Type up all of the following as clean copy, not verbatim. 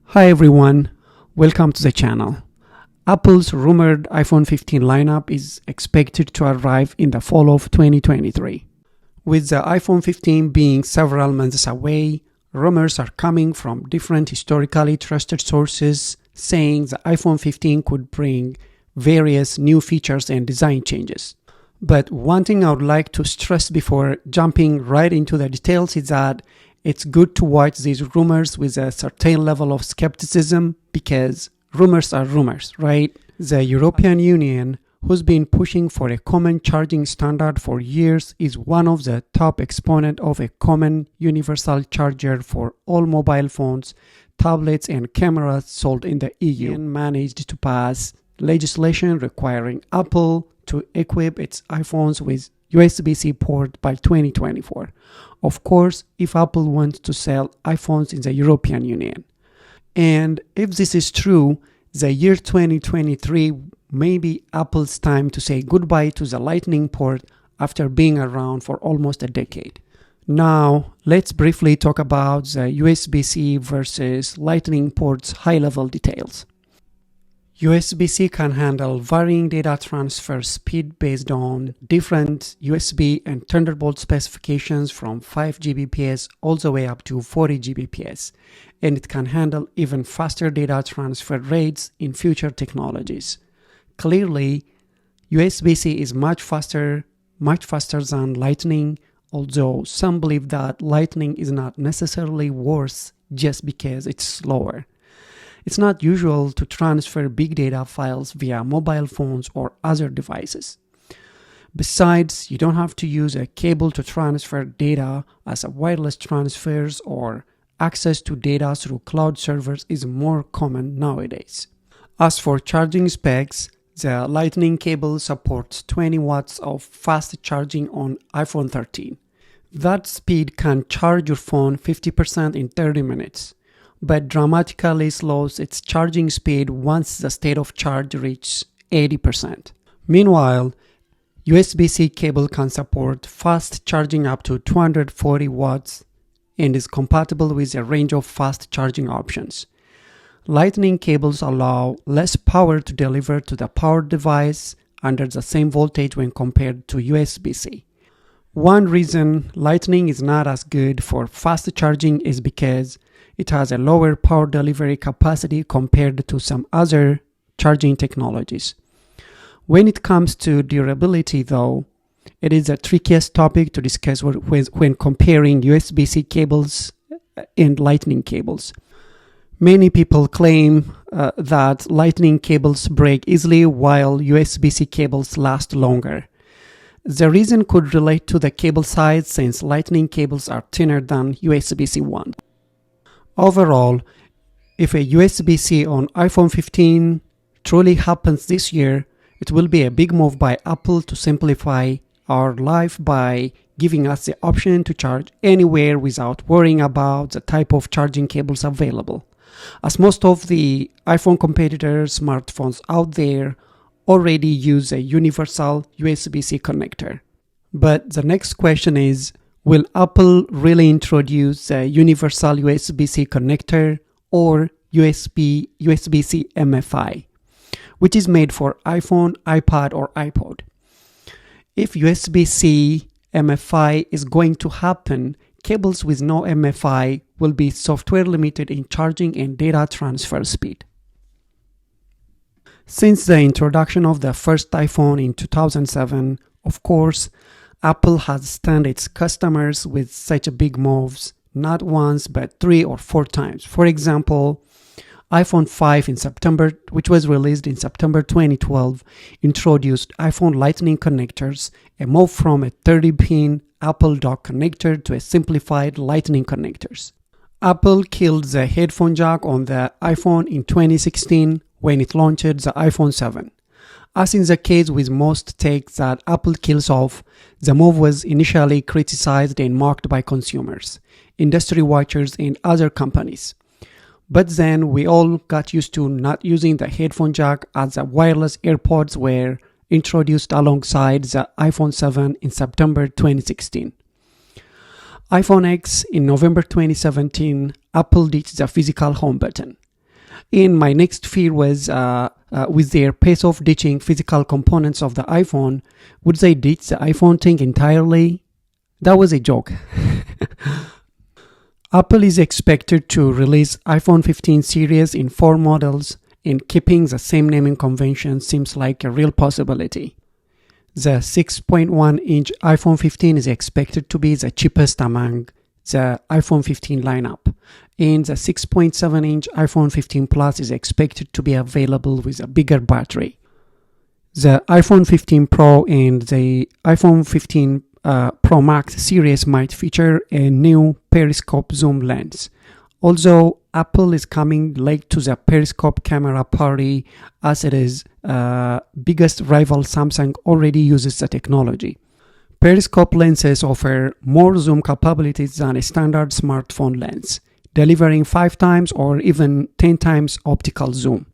Hi everyone, welcome to the channel. Apple's rumored iPhone 15 lineup is expected to arrive in the fall of 2023. With the iPhone 15 being several months away, rumors are coming from different historically trusted sources saying the iPhone 15 could bring various new features and design changes. But one thing I would like to stress before jumping right into the details is that it's good to watch these rumors with a certain level of skepticism because rumors are rumors, right? The European Union, who's been pushing for a common charging standard for years, is one of the top exponents of a common universal charger for all mobile phones, tablets, and cameras sold in the EU, and managed to pass legislation requiring Apple to equip its iPhones with USB-C port by 2024. Of course, if Apple wants to sell iPhones in the European Union. And if this is true, the year 2023 may be Apple's time to say goodbye to the Lightning port after being around for almost a decade. Now, let's briefly talk about the USB-C versus Lightning port's high-level details. USB-C can handle varying data transfer speed based on different USB and Thunderbolt specifications from 5 Gbps all the way up to 40 Gbps, and it can handle even faster data transfer rates in future technologies. Clearly, USB-C is much faster than Lightning, although some believe that Lightning is not necessarily worse just because it's slower. It's not usual to transfer big data files via mobile phones or other devices. Besides, you don't have to use a cable to transfer data, as wireless transfers or access to data through cloud servers is more common nowadays. As for charging specs, the Lightning cable supports 20 watts of fast charging on iPhone 13. That speed can charge your phone 50% in 30 minutes. But dramatically slows its charging speed once the state of charge reaches 80%. Meanwhile, USB-C cable can support fast charging up to 240 watts and is compatible with a range of fast charging options. Lightning cables allow less power to deliver to the power device under the same voltage when compared to USB-C. One reason Lightning is not as good for fast charging is because it has a lower power delivery capacity compared to some other charging technologies. When it comes to durability, though, it is the trickiest topic to discuss when comparing USB-C cables and Lightning cables. Many people claim that Lightning cables break easily while USB-C cables last longer. The reason could relate to the cable size, since Lightning cables are thinner than USB-C ones. Overall, if a USB-C on iPhone 15 truly happens this year, it will be a big move by Apple to simplify our life by giving us the option to charge anywhere without worrying about the type of charging cables available, as most of the iPhone competitor smartphones out there already use a universal USB-C connector. But the next question is, will Apple really introduce a universal USB-C connector or USB-C MFI, which is made for iPhone, iPad, or iPod? If USB-C MFI is going to happen, cables with no MFI will be software limited in charging and data transfer speed. Since the introduction of the first iPhone in 2007, of course, Apple has stunned its customers with such big moves, not once but 3 or 4 times. For example, iPhone 5 which was released in September 2012, introduced iPhone Lightning connectors, a move from a 30-pin Apple dock connector to a simplified Lightning connectors. Apple killed the headphone jack on the iPhone in 2016 when it launched the iPhone 7. As in the case with most techs that Apple kills off, the move was initially criticized and mocked by consumers, industry watchers, and other companies. But then we all got used to not using the headphone jack, as the wireless AirPods were introduced alongside the iPhone 7 in September 2016. iPhone X in November 2017, Apple ditched the physical home button. And my next fear was with their pace of ditching physical components of the iPhone, would they ditch the iPhone thing entirely? That was a joke. Apple is expected to release iPhone 15 series in 4 models, and keeping the same naming convention seems like a real possibility. The 6.1-inch iPhone 15 is expected to be the cheapest among the iPhone 15 lineup, and the 6.7-inch iPhone 15 Plus is expected to be available with a bigger battery. The iPhone 15 Pro and the iPhone 15 Pro Max series might feature a new periscope zoom lens. Although Apple is coming late to the periscope camera party, as it is biggest rival Samsung already uses the technology. Periscope lenses offer more zoom capabilities than a standard smartphone lens, delivering 5 times or even 10 times optical zoom.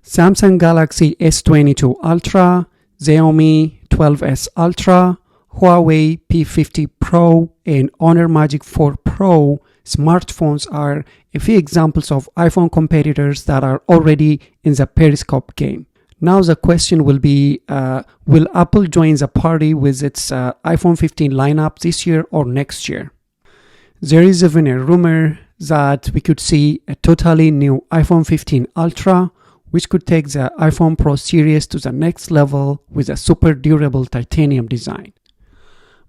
Samsung Galaxy S22 Ultra, Xiaomi 12S Ultra, Huawei P50 Pro, and Honor Magic 4 Pro smartphones are a few examples of iPhone competitors that are already in the periscope game. Now the question will be, will Apple join the party with its iPhone 15 lineup this year or next year? There is even a rumor that we could see a totally new iPhone 15 Ultra, which could take the iPhone Pro series to the next level with a super durable titanium design.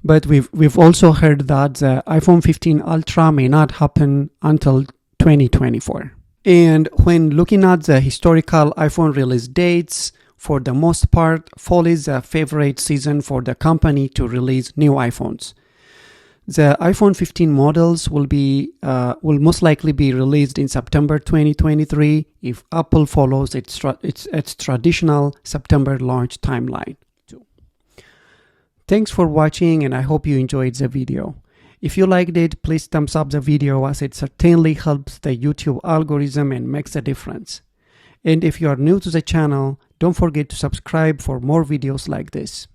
But we've also heard that the iPhone 15 Ultra may not happen until 2024. And when looking at the historical iPhone release dates, for the most part, fall is a favorite season for the company to release new iPhones. The iPhone 15 models will most likely be released in September 2023 if Apple follows its traditional September launch timeline. Thanks for watching, and I hope you enjoyed the video. If you liked it, please thumbs up the video, as it certainly helps the YouTube algorithm and makes a difference. And if you are new to the channel, don't forget to subscribe for more videos like this.